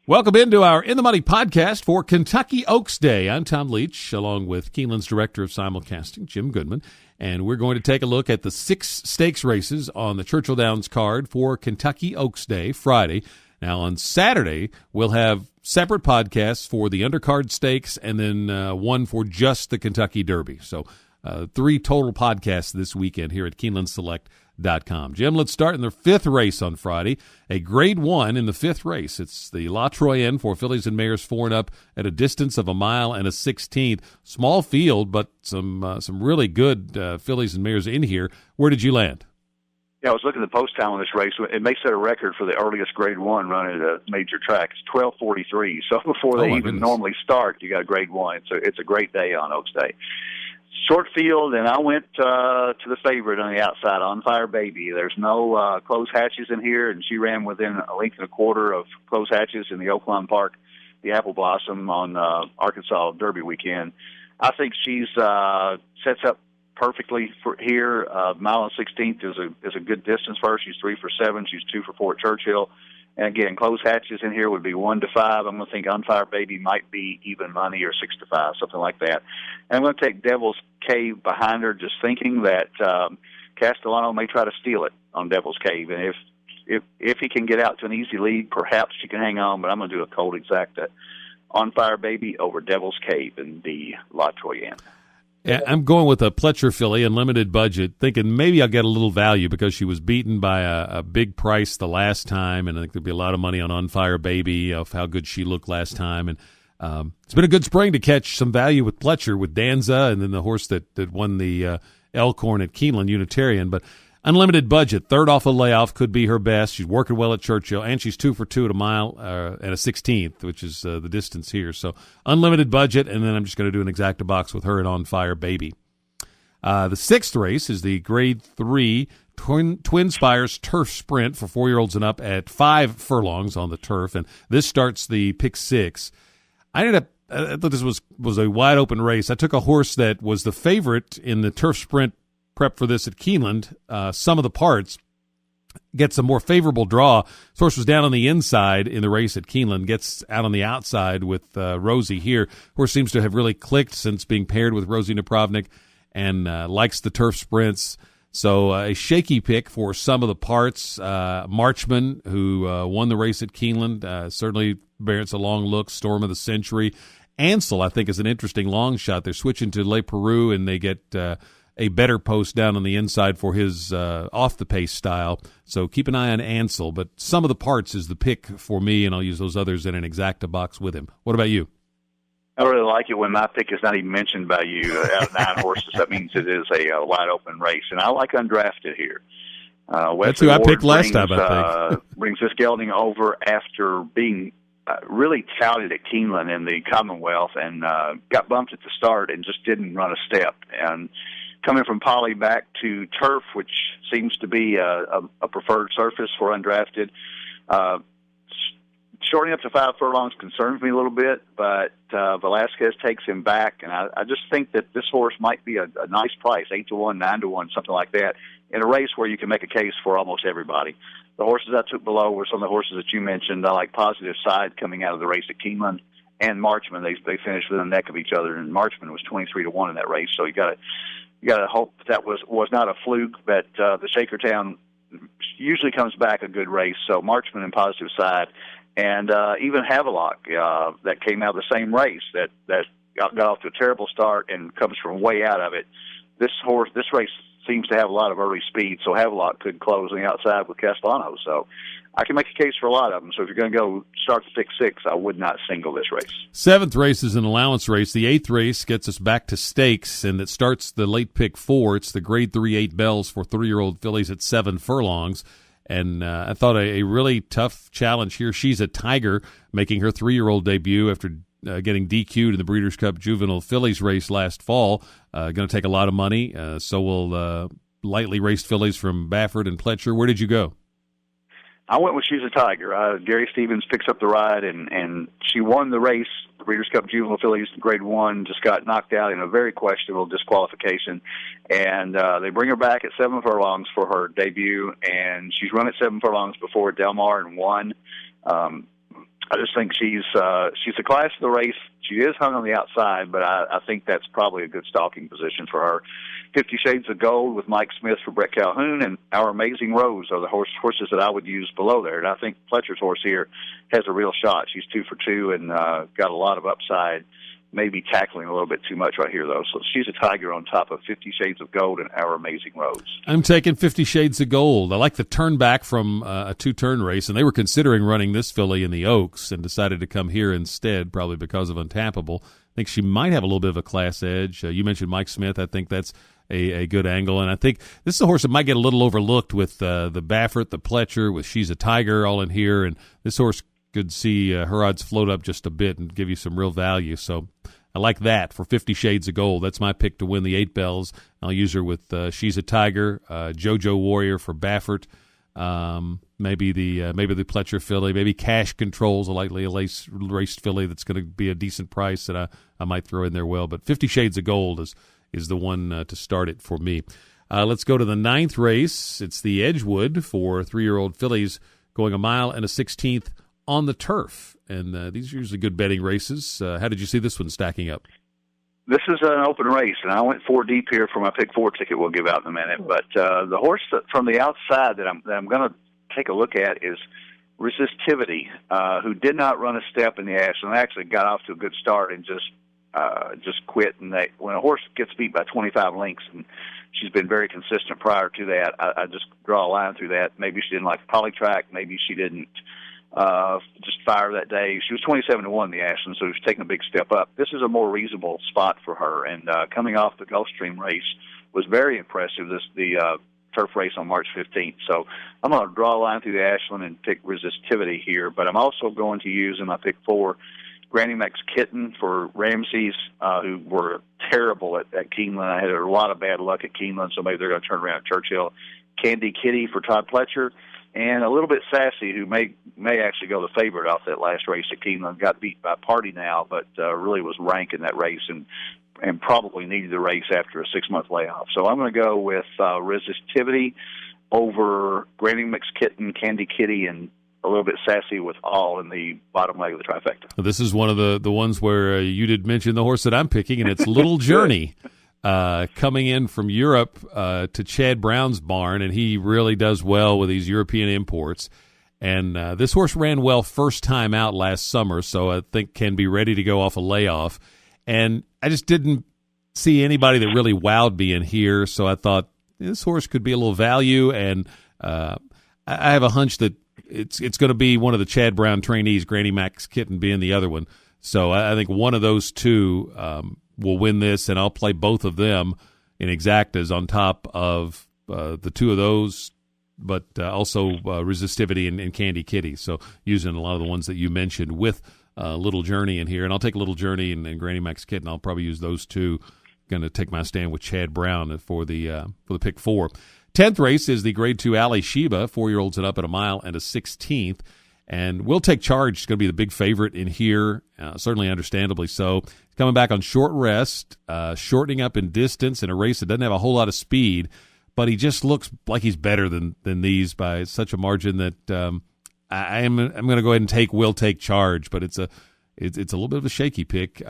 Welcome into our In the Money podcast for Kentucky Oaks Day. I'm Tom Leach, along with Keeneland's Director of Simulcasting, Jim Goodman, and we're going to take a look at the 6 stakes races on the Churchill Downs card for Kentucky Oaks Day, Friday. Now, on Saturday, we'll have separate podcasts for the undercard stakes and then one for just the Kentucky Derby. So 3 total podcasts this weekend here at KeenelandSelect.com. Jim, let's start in the 5th race on Friday, a Grade 1 in the 5th race. It's the La Troyenne for fillies and mares 4 and up at a distance of 1 mile and a 16th. Small field, but some really good fillies and mares in here. Where did you land? Yeah, I was looking at the post time on this race. It may set a record for the earliest Grade 1 run at a major track. It's 12:43. So before they even normally start, you got Grade 1. So it's a great day on Oaks Day. Short field, and I went to the favorite on the outside, On Fire Baby. There's no closed hatches in here, and she ran within 1.25 lengths of closed hatches in the Oaklawn Park, the Apple Blossom on Arkansas Derby weekend. I think she's sets up perfectly for here. Mile and 16th is a good distance for her. She's 3 for 7. She's 2 for 4 at Churchill. And again, closed hatches in here would be 1 to 5. I'm going to think On Fire Baby might be even money or 6 to 5, something like that. And I'm going to take Devil's Cave behind her, just thinking that Castellano may try to steal it on Devil's Cave. And if he can get out to an easy lead, perhaps she can hang on. But I'm going to do a cold exact On Fire Baby over Devil's Cave in the La Troyenne. Yeah, I'm going with a Pletcher filly and limited budget, thinking maybe I'll get a little value because she was beaten by a big price the last time, and I think there'll be a lot of money on Fire Baby of how good she looked last time. And it's been a good spring to catch some value with Pletcher, with Danza, and then the horse that won the Elkhorn at Keeneland, Unitarian. But unlimited budget, 3rd off a layoff, could be her best. She's working well at Churchill, and she's 2 for 2 at 1 mile and a 16th, which is the distance here. So unlimited budget, and then I'm just going to do an exacta box with her and On Fire Baby. The 6th race is the Grade 3 Twin Spires Turf Sprint for 4-year-olds and up at 5 furlongs on the turf, and this starts the pick 6. I thought this was a wide-open race. I took a horse that was the favorite in the Turf Sprint prep for this at Keeneland. Some of the parts gets a more favorable draw. This horse was down on the inside in the race at Keeneland, gets out on the outside with Rosie here. Horse seems to have really clicked since being paired with Rosie Napravnik and likes the turf sprints. So a shaky pick for some of the parts. Marchman, who won the race at Keeneland, certainly merits a long look. Storm of the Century. Ansel, I think, is an interesting long shot. They're switching to Le Peru, and they get a better post down on the inside for his off-the-pace style. So keep an eye on Ansel, but some of the parts is the pick for me, and I'll use those others in an exacta box with him. What about you? I really like it when my pick is not even mentioned by you. Out of 9 horses, that means it is a wide-open race, and I like undrafted here. That's who I picked last time, I think. Brings this gelding over after being really touted at Keeneland in the Commonwealth and got bumped at the start and just didn't run a step. And coming from poly back to turf, which seems to be a preferred surface for undrafted. Shorting up to 5 furlongs concerns me a little bit, but Velasquez takes him back, and I just think that this horse might be a nice price, 8 to 1, 9 to 1, something like that, in a race where you can make a case for almost everybody. The horses I took below were some of the horses that you mentioned. I like Positive Side coming out of the race at Keeneland, and Marchman. They finished within the neck of each other, and Marchman was 23 to 1 in that race, so you got to hope that was not a fluke, but the Shakertown usually comes back a good race. So Marchman and Positive Side, and even Havelock that came out of the same race that got off to a terrible start and comes from way out of it. This race seems to have a lot of early speed, so Havelock could close on the outside with Castellano. So I can make a case for a lot of them. So if you're going to go start the pick 6, I would not single this race. 7th race is an allowance race. The 8th race gets us back to stakes, and it starts the late pick 4. It's the Grade 3 8 bells for 3-year-old fillies at 7 furlongs. And I thought a really tough challenge here. She's a Tiger, making her 3-year-old debut after getting DQ'd in the Breeders' Cup Juvenile Fillies race last fall. Going to take a lot of money. So will lightly raced fillies from Baffert and Pletcher. Where did you go? I went with She's a Tiger. Gary Stevens picks up the ride, and she won the race. The Breeders' Cup Juvenile Fillies Grade 1 just got knocked out in a very questionable disqualification. And they bring her back at 7 furlongs for her debut, and she's run at 7 furlongs before at Del Mar and won. I just think she's the class of the race. She is hung on the outside, but I think that's probably a good stalking position for her. 50 Shades of Gold with Mike Smith for Brett Calhoun, and Our Amazing Rose are the horses that I would use below there. And I think Fletcher's horse here has a real shot. She's 2 for 2 and got a lot of upside. Maybe tackling a little bit too much right here, though. So She's a Tiger on top of 50 Shades of Gold and Our Amazing Rose. I'm taking 50 Shades of Gold. I like the turn back from a 2-turn race, and they were considering running this filly in the Oaks and decided to come here instead, probably because of Untappable. I think she might have a little bit of a class edge. You mentioned Mike Smith. I think that's a good angle, and I think this is a horse that might get a little overlooked with the Baffert, the Pletcher, with She's a Tiger all in here, and this horse could see her odds float up just a bit and give you some real value. So I like that for 50 Shades of Gold. That's my pick to win the 8 Bells. I'll use her with She's a Tiger, JoJo Warrior for Baffert, maybe the Pletcher filly, maybe Cash Control's a lightly raced filly that's going to be a decent price that I might throw in there well. But 50 Shades of Gold is the one to start it for me. Let's go to the 9th race. It's the Edgewood for 3-year-old fillies going 1 mile and a 16th on the turf, and these are usually good betting races. How did you see this one stacking up? This is an open race, and I went 4 deep here for my pick 4 ticket we'll give out in a minute. But the horse from the outside that I'm going to take a look at is Resistivity, who did not run a step in the Ashland. Actually got off to a good start and just quit. And when a horse gets beat by 25 lengths, and she's been very consistent prior to that, I just draw a line through that. Maybe she didn't like the polytrack. Maybe she didn't just fire that day. She was 27-1 in the Ashland, so she's taking a big step up. This is a more reasonable spot for her, and coming off the Gulfstream race was very impressive. The turf race on March 15th. So I'm going to draw a line through the Ashland and pick Resistivity here, but I'm also going to use in my pick 4 Granny Mac's Kitten for Ramses, who were terrible at Keeneland. I had a lot of bad luck at Keeneland, so maybe they're going to turn around at Churchill. Candy Kitty for Todd Pletcher, and a little bit Sassy, who may actually go the favorite off that last race at Keeneland. Got beat by Party Now, but really was rank in that race and probably needed the race after a 6-month layoff. So I'm going to go with Resistivity over Granny Mac's Kitten, Candy Kitty, and a little bit Sassy with All in the bottom leg of the trifecta. This is one of the ones where you did mention the horse that I'm picking, and it's Little Journey. Coming in from Europe to Chad Brown's barn, and he really does well with these European imports. And this horse ran well first time out last summer, so I think can be ready to go off a layoff. And I just didn't see anybody that really wowed me in here, so I thought this horse could be a little value, and I have a hunch that it's going to be one of the Chad Brown trainees, Granny Mac's Kitten being the other one. So I think one of those two will win this, and I'll play both of them in exactas on top of the two of those, but also Resistivity and Candy Kitty. So using a lot of the ones that you mentioned with Little Journey in here, and I'll take Little Journey and Granny Mac's Kitten. I'll probably use those two. Going to take my stand with Chad Brown for the pick 4. 10th race is the Grade 2 Alley Sheba, 4-year-olds and up at 1 mile and a 16th. And Will Take Charge is going to be the big favorite in here, certainly understandably so. He's coming back on short rest, shortening up in distance in a race that doesn't have a whole lot of speed, but he just looks like he's better than these by such a margin that I'm going to go ahead and take Will Take Charge, but it's a little bit of a shaky pick.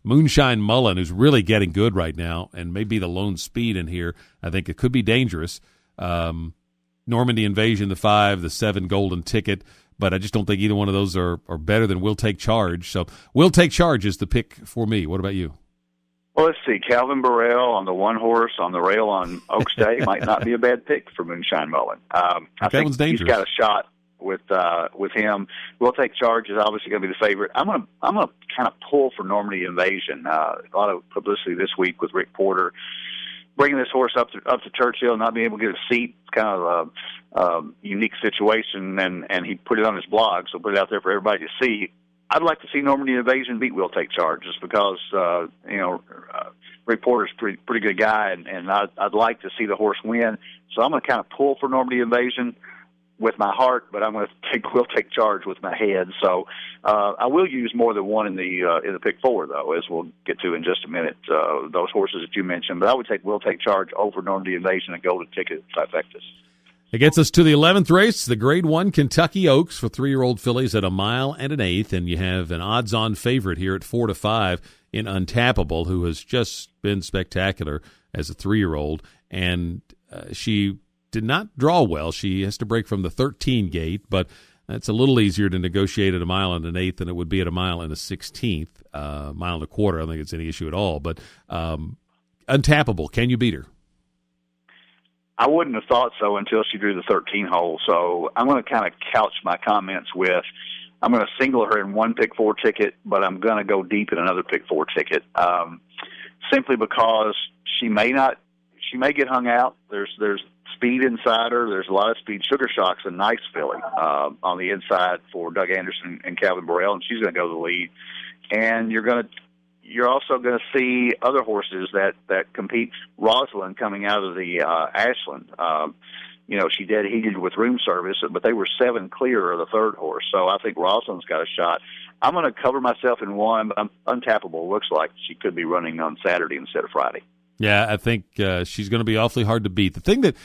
Moonshine Mullen, who's really getting good right now and may be the lone speed in here. I think it could be dangerous. Normandy Invasion, the 5, the 7 Golden Ticket, but I just don't think either one of those are better than Will Take Charge. So Will Take Charge is the pick for me. What about you? Well, let's see. Calvin Burrell on the one horse on the rail on Oaks Day might not be a bad pick for Moonshine Mullen. I think one's dangerous. He's got a shot with him. Will Take Charge is obviously going to be the favorite. I'm going to kind of pull for Normandy Invasion. A lot of publicity this week with Rick Porter bringing this horse up to Churchill, not being able to get a seat. It's kind of a unique situation, and he put it on his blog, so put it out there for everybody to see. I'd like to see Normandy Invasion beat Will Take Charge, just because Rick Porter's a pretty good guy, and I'd like to see the horse win. So I'm going to kind of pull for Normandy Invasion with my heart, but I'm going to Will Take Charge with my head. So I will use more than one in the pick 4, though, as we'll get to in just a minute. Those horses that you mentioned, but I would take Will Take Charge over Normandy Invasion and Golden Ticket trifectas. It gets us to the 11th race, the Grade 1 Kentucky Oaks for 3-year-old fillies at 1 mile and an eighth, and you have an odds-on favorite here at 4-5 in Untappable, who has just been spectacular as a 3-year-old, and she did not draw well. She has to break from the 13 gate, but it's a little easier to negotiate at 1 mile and an eighth than it would be at 1 mile and a 16th, mile and a quarter. I don't think it's any issue at all, but Untappable, can you beat her? I wouldn't have thought so until she drew the 13 hole. So I'm going to kind of couch my comments with, I'm going to single her in one pick 4 ticket, but I'm going to go deep in another pick 4 ticket, simply because she may get hung out. There's speed inside her. There's a lot of speed. Sugar Shock's a nice filly on the inside for Doug Anderson and Calvin Burrell, and she's going to go to the lead. And you're also going to see other horses that compete. Rosalind coming out of the Ashland. She dead heated with room service, but they were 7 clear of the 3rd horse. So I think Rosalind's got a shot. I'm going to cover myself in one, but Untappable looks like she could be running on Saturday instead of Friday. Yeah, I think she's going to be awfully hard to beat. The thing that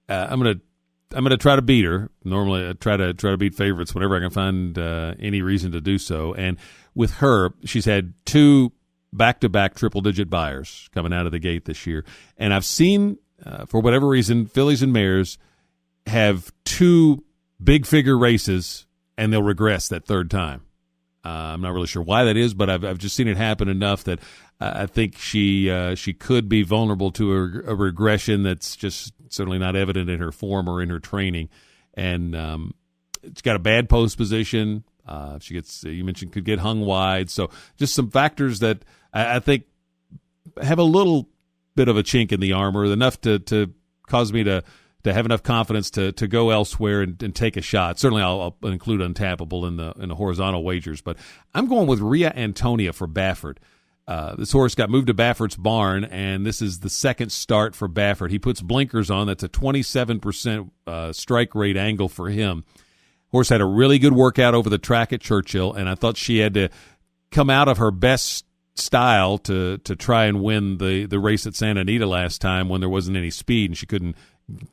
I'm going to try to beat her. Normally, I try to beat favorites whenever I can find any reason to do so. And with her, she's had 2 back-to-back triple-digit buyers coming out of the gate this year. And I've seen, for whatever reason, fillies and mares have 2 big-figure races, and they'll regress that 3rd time. I'm not really sure why that is, but I've just seen it happen enough that I think she could be vulnerable to a regression that's just certainly not evident in her form or in her training. And it's got a bad post position. She gets, you mentioned, could get hung wide. So just some factors that I think have a little bit of a chink in the armor, enough to cause me to have enough confidence to go elsewhere and take a shot. Certainly I'll include Untappable in the horizontal wagers, but I'm going with Rhea Antonia for Baffert. This horse got moved to Baffert's barn, and this is the 2nd start for Baffert. He puts blinkers on. That's a 27% strike rate angle for him. Horse had a really good workout over the track at Churchill, and I thought she had to come out of her best style to try and win the race at Santa Anita last time when there wasn't any speed and she couldn't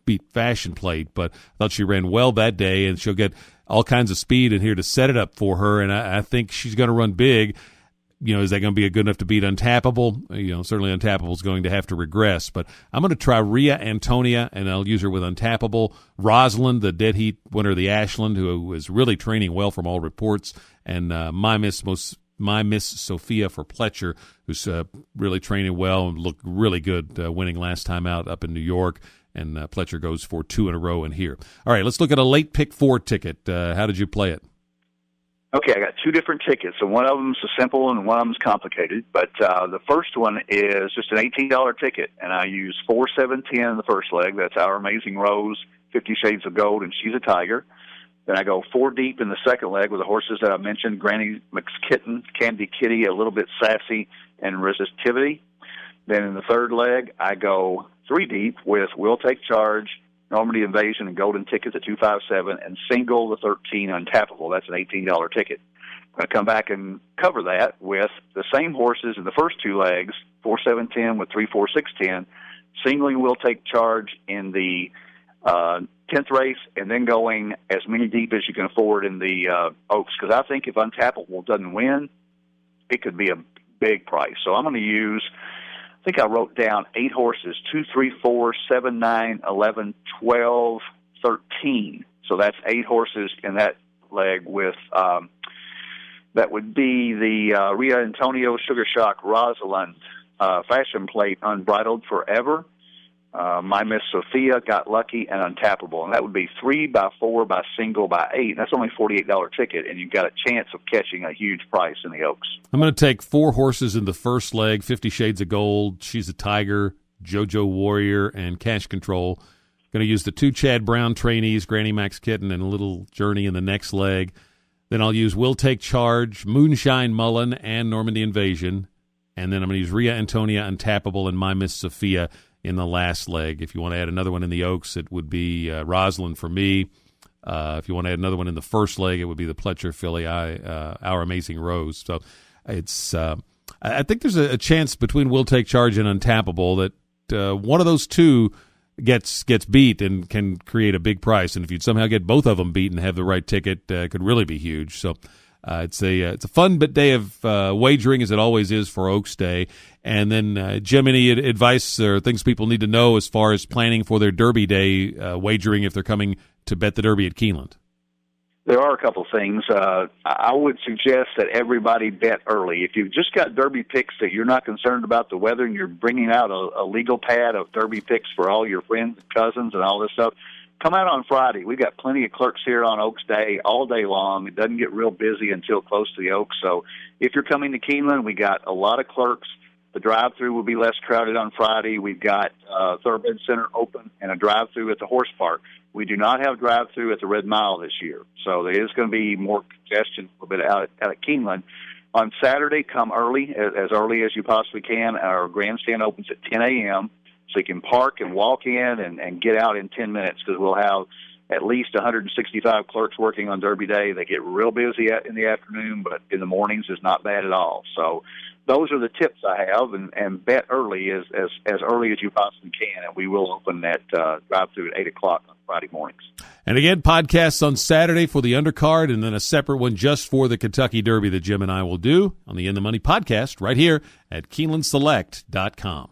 beat Fashion Plate. But I thought she ran well that day, and she'll get all kinds of speed in here to set it up for her, and I think she's going to run big. Is that going to be good enough to beat Untappable? Certainly Untappable is going to have to regress. But I'm going to try Rhea Antonia, and I'll use her with Untappable. Rosalind, the dead heat winner of the Ashland, who is really training well from all reports. And My Miss Sophia for Pletcher, who's really training well and looked really good winning last time out up in New York. And Pletcher goes for 2 in a row in here. All right, let's look at a late pick 4 ticket. How did you play it? Okay, I got 2 different tickets, and one of them's simple and one of them's complicated. But the first one is just an $18 ticket, and I use 4, 7, 10 in the first leg. That's Our Amazing Rose, 50 Shades of Gold, and She's a Tiger. Then I go 4 deep in the second leg with the horses that I mentioned, Granny McKitten, Candy Kitty, A Little Bit Sassy, and Resistivity. Then in the third leg, I go 3 deep with Will Take Charge, Normandy Invasion, and Golden Tickets at 257, and single the 13 Untappable. That's an $18 ticket. I'm going to come back and cover that with the same horses in the first 2 legs, 4, 7, 10 with 3, 4, 6, 10, singling Will Take Charge in the 10th race, and then going as many deep as you can afford in the Oaks, because I think if Untappable doesn't win, it could be a big price. So I'm going to use, I think I wrote down 8 horses, 2, 3, 4, 7, 9, 11, 12, 13. So that's 8 horses in that leg with, that would be the Rhea Antonio, Sugar Shock, Rosalind, Fashion Plate, Unbridled Forever, My Miss Sophia, Got Lucky, and Untappable. And that would be 3 by 4 by single by 8. That's only a $48 ticket, and you've got a chance of catching a huge price in the Oaks. I'm going to take 4 horses in the first leg, 50 Shades of Gold, She's a Tiger, JoJo Warrior, and Cash Control. Going to use the 2 Chad Brown trainees, Granny Max Kitten, and a Little Journey in the next leg. Then I'll use Will Take Charge, Moonshine Mullen, and Normandy Invasion. And then I'm going to use Rhea Antonia, Untappable, and My Miss Sophia in the last leg. If you want to add another one in the Oaks, it would be Rosalind for me. If you want to add another one in the first leg, it would be the Pletcher filly, Our Amazing Rose. So it's I think there's a chance between Will Take Charge and Untappable that one of those 2 gets beat and can create a big price. And if you'd somehow get both of them beat and have the right ticket, it could really be huge. So it's a fun day of wagering, as it always is for Oaks Day. And then, Jim, any advice or things people need to know as far as planning for their Derby Day wagering if they're coming to bet the Derby at Keeneland? There are a couple things. I would suggest that everybody bet early. If you've just got Derby picks that you're not concerned about the weather and you're bringing out a legal pad of Derby picks for all your friends and cousins and all this stuff, come out on Friday. We've got plenty of clerks here on Oaks Day all day long. It doesn't get real busy until close to the Oaks. So if you're coming to Keeneland, we got a lot of clerks. The drive-thru will be less crowded on Friday. We've got Thoroughbred Center open and a drive-thru at the horse park. We do not have drive-thru at the Red Mile this year, so there is going to be more congestion a little bit out at Keeneland. On Saturday, come early, as early as you possibly can. Our grandstand opens at 10 a.m., so you can park and walk in and get out in 10 minutes because we'll have at least 165 clerks working on Derby Day. They get real busy in the afternoon, but in the mornings is not bad at all. So those are the tips I have, and bet early as early as you possibly can, and we will open that drive-thru at 8 o'clock on Friday mornings. And again, podcasts on Saturday for the undercard, and then a separate one just for the Kentucky Derby that Jim and I will do on the In the Money podcast right here at KeenelandSelect.com.